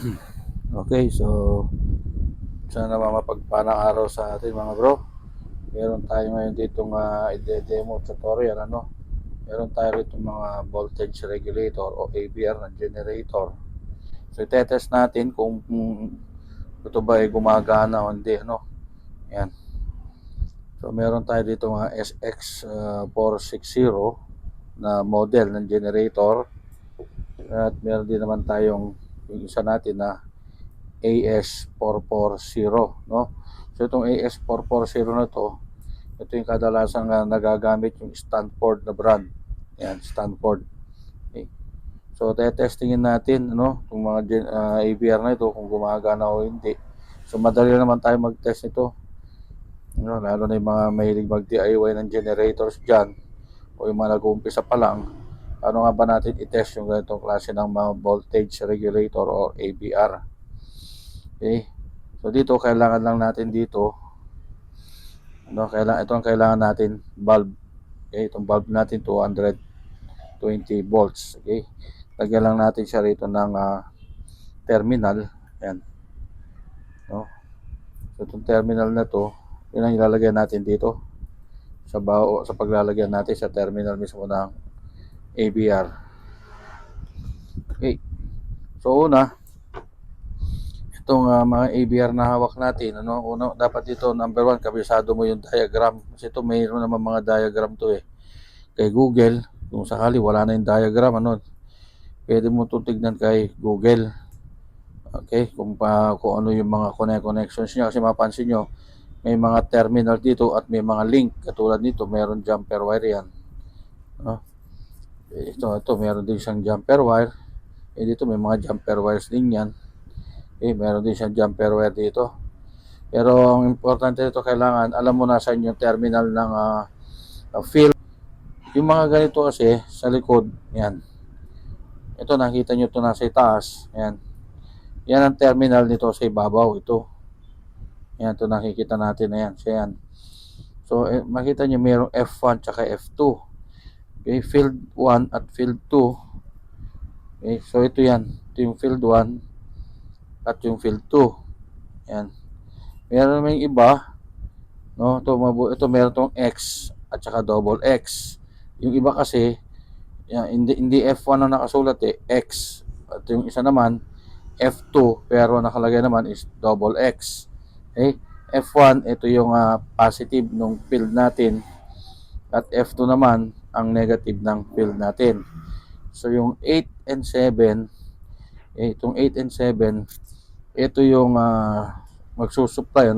Okay, so sana mapagpalang araw sa atin mga bro. Meron tayo ngayon ditong i-demo tutorial Meron tayo rito mga voltage regulator o ABR ng generator. So i-test natin kung ito ba ay gumagana o hindi Yan. So meron tayo dito mga SX460 na model ng generator. At meron din naman tayong yung isa natin na AS440, So itong AS440 na to, ito yung kadalasan nagagamit yung Stanford na brand. Yan, Stanford. Okay. So testingin natin itong mga ABR na ito kung gumagana o hindi. So madali naman tayo mag-test nito. Lalo na yung mga mahilig mag-DIY ng generators dyan o yung mga nag-uumpisa pa lang. Ano nga ba natin i-test yung ganitong klase ng mga voltage regulator or ABR? Okay. So dito kailangan lang natin dito ito ang kailangan natin bulb. Okay, itong bulb natin 220 volts. Okay. Lagyan lang natin siya rito ng terminal. Ayan. So itong terminal na to, yun ang ilalagay natin dito sa paglalagyan natin sa terminal mismo ng ABR. Okay. So una, itong mga ABR na hawak natin, dapat dito number 1, kabisado mo yung diagram. Kasi ito mayroon naman mga diagram to kay Google. Kung sakali wala na yung diagram, pwede mo itong tignan kay Google. Okay, kung ano yung mga connections niya. Kasi mapansin nyo, may mga terminal dito at may mga link. Katulad nito, mayroon jumper wire yan. Ito meron din siyang jumper wire. Dito may mga jumper wires din yan. Meron din siyang jumper wire dito. Pero ang importante dito, kailangan alam mo na saan yung terminal ng field. Yung mga ganito kasi sa likod, yan. Ito nakita nyo ito nasa itaas. Yan. Yan ang terminal nito sa ibabaw. Ito. Yan, ito nakikita natin na yan. Yan. So makita nyo mayroong F1 tsaka F2. Okay, field 1 at field 2. Okay, so ito yan. Ito yung field 1 at yung field 2. Yan. Meron naman yung iba, ito meron tong X at saka double X. Yung iba kasi, yan, hindi F1 na nakasulat X. At yung isa naman, F2, pero nakalagay naman is double X. Okay? F1, ito yung positive ng field natin. At F2 naman, ang negative ng field natin. So yung 8 and 7, itong 8 and 7, ito yung magsusupply,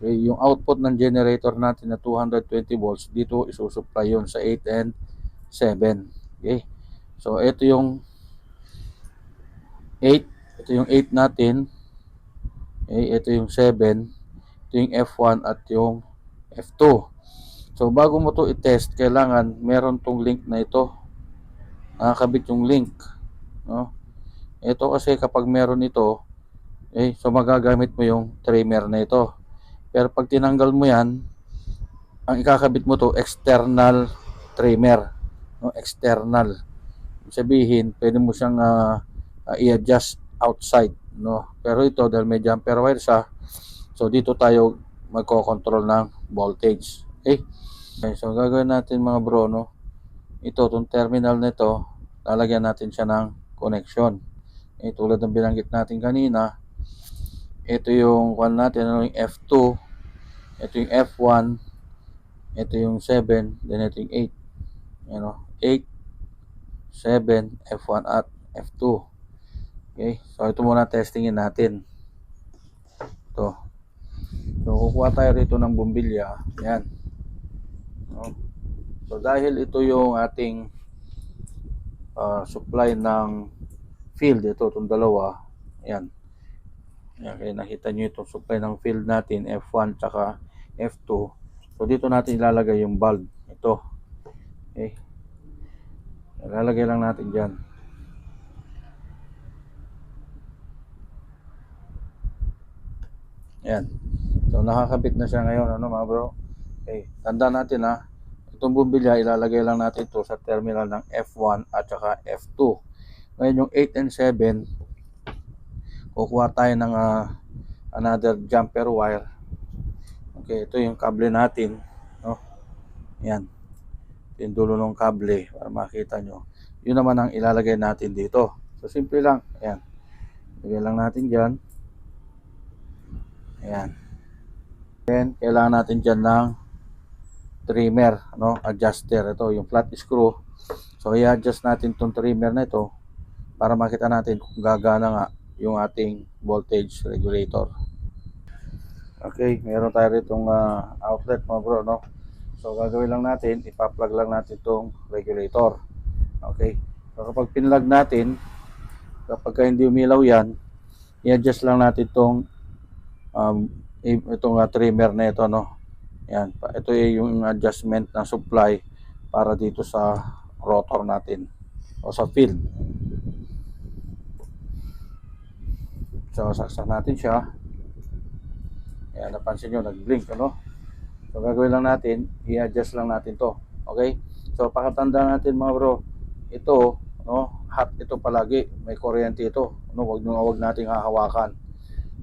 yung output ng generator natin na 220 volts, dito isusupply yun sa 8 and 7. Okay? So ito yung 8, ito yung 8 natin. Ito yung 7, ito yung F1 at yung F2. So bago mo to i-test, kailangan meron tong link na ito. Nakakabit yung link, Ito kasi kapag meron ito, so magagamit mo yung trimmer na ito. Pero pag tinanggal mo yan, ang ikakabit mo to external trimmer, external. Sabihin, pwede mo siyang i-adjust outside, Pero ito dahil may jumper wire siya, so dito tayo magko-control ng voltage. Okay? So gagawin natin mga bro, ito tong terminal nito, lalagyan natin siya ng connection. Tulad ng binanggit natin kanina, ito yung natin, yung F2, ito yung F1, ito yung 7, then ito yung 8. 8, 7, F1 at F2. Okay, so ito muna testingin natin. Ito. So kukuha tayo rito ng bumbilya. Yan. So dahil ito yung ating supply ng field, itong dalawa. Yan. Kaya nakita nyo itong supply ng field natin, F1 tsaka F2. So dito natin ilalagay yung bulb. Ito. Okay. Ilalagay lang natin dyan. Yan. So nakakabit na siya ngayon, mga bro. Okay. Tanda natin itong bumbilya, ilalagay lang natin ito sa terminal ng F1 at saka F2. Ngayon yung 8 and 7, kukuha tayo ng another jumper wire. Okay, ito yung kable natin, no? Yan, yung dulo ng kable para makita nyo. Yun naman ang ilalagay natin dito. So simple lang, ayan, lagyan lang natin dyan. Ayan, then kailangan natin dyan ng trimmer, no? Adjuster. Ito yung flat screw. So i-adjust natin tong trimmer na ito para makita natin kung gagana nga yung ating voltage regulator. Okay, meron tayo ritong outlet, mga bro, no? So gagawin lang natin, ipa-plug lang natin itong regulator. Okay, so kapag pinlug natin, kapag hindi umilaw yan, i-adjust lang natin itong trimmer na ito, no? Yan, ito yung adjustment ng supply para dito sa rotor natin o sa field. So saksak natin siya. Ayan, napansin nyo, nag-blink, ano? So gagawin lang natin, i-adjust lang natin to. Okay, so pakatanda natin, mga bro, ito, no, hot ito palagi, may kuryente ito, no? Wag nating hahawakan.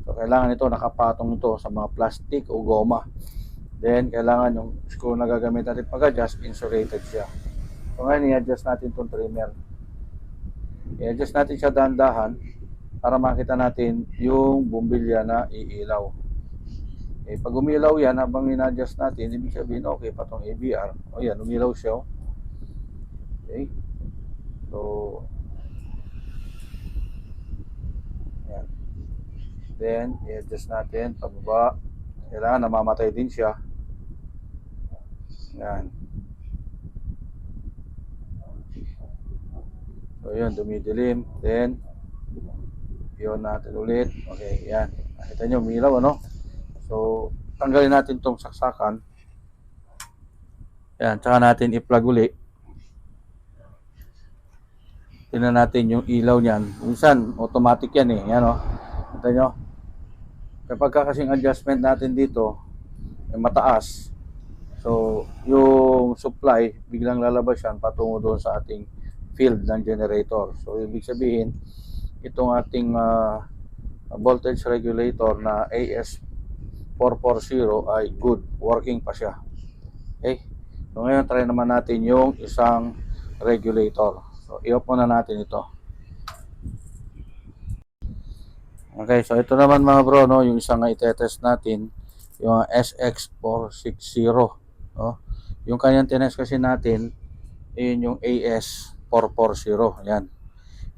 So kailangan ito nakapatong ito sa mga plastic o goma. Then kailangan yung screw na gagamit natin pag-adjust, insulated siya. So ngayon i-adjust natin itong trimmer. I-adjust natin siya dahan-dahan para makita natin yung bumbilya na iilaw. Eh, pag umilaw yan, habang in-adjust natin, ibig sabihin, okay pa itong ABR. O yan, umilaw siya. Okay. So, yan. Then, i-adjust natin, pababa. Kailangan namamatay din siya. Yan. So, yun, dumidilim. Then, yun natin ulit. Okay, yan. Nakita nyo, umilaw, ano? So, tanggalin natin itong saksakan. Yan, tsaka natin i-plug uli. Tingnan natin yung ilaw niyan. Minsan, automatic yan eh. Yan o. Kita nyo? Kapag kasing adjustment natin dito, ay mataas. So, yung supply, biglang lalabas yan patungo doon sa ating field ng generator. So, ibig sabihin, itong ating voltage regulator na AS440 ay good. Working pa siya. Okay? So, ngayon, try naman natin yung isang regulator. So, i-off muna natin ito. Okay, so ito naman, mga bro, no, yung isang i-test natin, yung SX460, no? Yung kanyang tinest kasi natin, yun yung AS440, yan.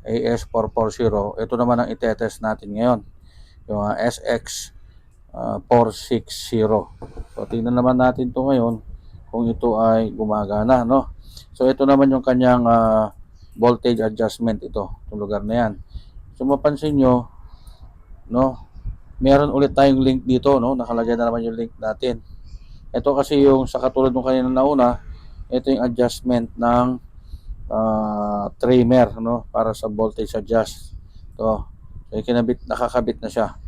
AS440, ito naman ang i-test natin ngayon, yung SX460. So, tingnan naman natin ito ngayon, kung ito ay gumagana, no? So, ito naman yung kanyang voltage adjustment, ito, itong lugar na yan. So, mapansin nyo, no, meron ulit tayong link dito, no, nakalagay na naman yung link natin. Ito kasi yung sa katulad ng kanina nauna, ito yung adjustment ng trimmer, no, para sa voltage adjust. So kinabit, nakakabit na siya.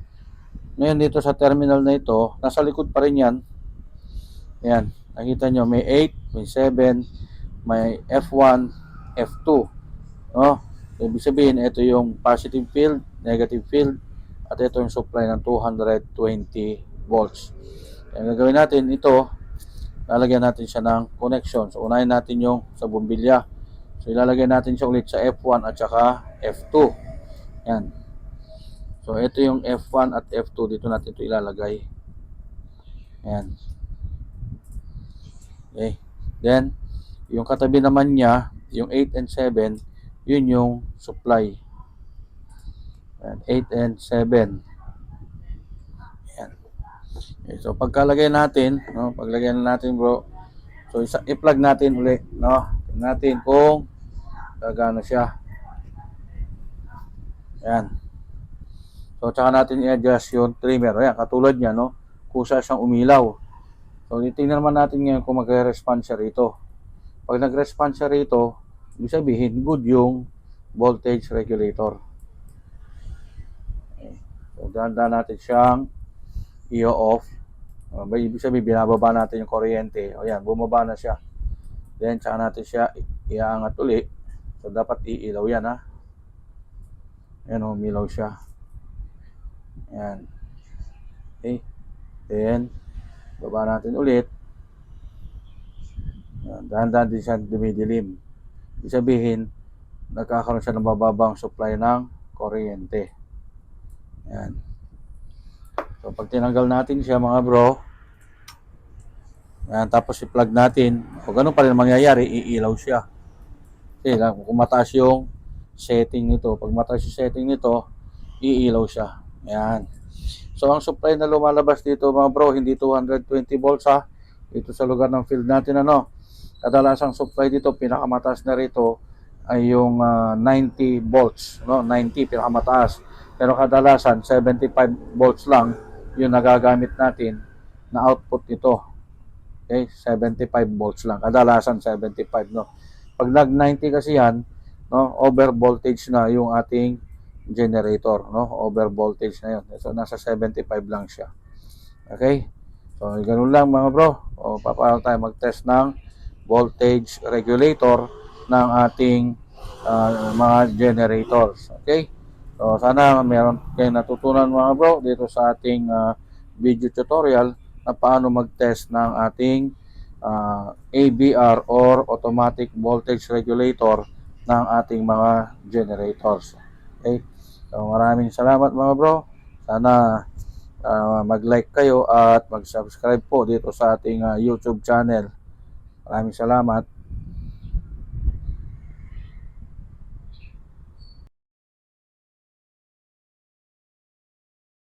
Ngayon dito sa terminal na ito, nasa likod pa rin yan. Yan, nakita nyo, may 8, may 7, may F1, F2, no. So, ibig sabihin, ito yung positive field, negative field, at ito yung supply ng 220 volts. Kaya gagawin natin ito, lalagyan natin siya ng connection. So unahin natin yung sa bumbilya. So ilalagay natin siya ulit sa F1 at saka F2. Yan. So ito yung F1 at F2, dito natin ito ilalagay. Yan. Okay. Then yung katabi naman niya, yung 8 and 7, yun yung supply. Yan, 8 and 7. Yan. Okay, so pagkalagay natin, no, paglagay na natin, bro. So i-plug natin uli, no. Tingnan natin kung gagana siya. Yan. So tsaka natin i-adjust yung trimmer. Ayan, katulad niya, no. Kusa siyang umilaw. So titingnan naman natin ngayon kung magre-respond siya rito. Pag nag-respond siya rito, ibig sabihin good yung voltage regulator. Okay. So dahan-dahan natin siyang i-off. Ibig sabihin, binababa natin yung kuryente. O yan, bumaba na siya. Then, tsaka natin siya iaangat uli. So, dapat iilaw yan, ha. Ayan, umilaw siya. Ayan. Okay. Then, baba natin ulit. Ayan. Dahan-dahan din siya dumidilim. Ibig sabihin, nagkakaroon siya ng mababang supply ng kuryente. Ayan. So, pag tinanggal natin siya mga bro, ayan, tapos i-plug natin, o ganun pa rin mangyayari, iilaw siya. Kasi kung mataas yung setting nito, pag mataas yung setting nito, iilaw siya. Ayan. So, ang supply na lumalabas dito mga bro, hindi 220 volts ha. Dito sa lugar ng field natin, ano, kadalasang supply dito, pinakamataas na rito ay yung 90 volts, no? 90 pinakamataas. Pero kadalasan 75 volts lang yung nagagamit natin na output nito. Okay, 75 volts lang. Kadalasan 75, no. Pag nag 90 kasi yan, no, over voltage na yung ating generator, no? Over voltage na yun. So nasa 75 lang siya. Okay? So ganun lang mga bro. O paano tayo mag-test ng voltage regulator ng ating mga generators. Okay? So sana meron kayong natutunan mga bro dito sa ating video tutorial na paano mag-test ng ating AVR or automatic voltage regulator ng ating mga generators. Okay? So maraming salamat mga bro. Sana mag-like kayo at mag-subscribe po dito sa ating YouTube channel. Maraming salamat.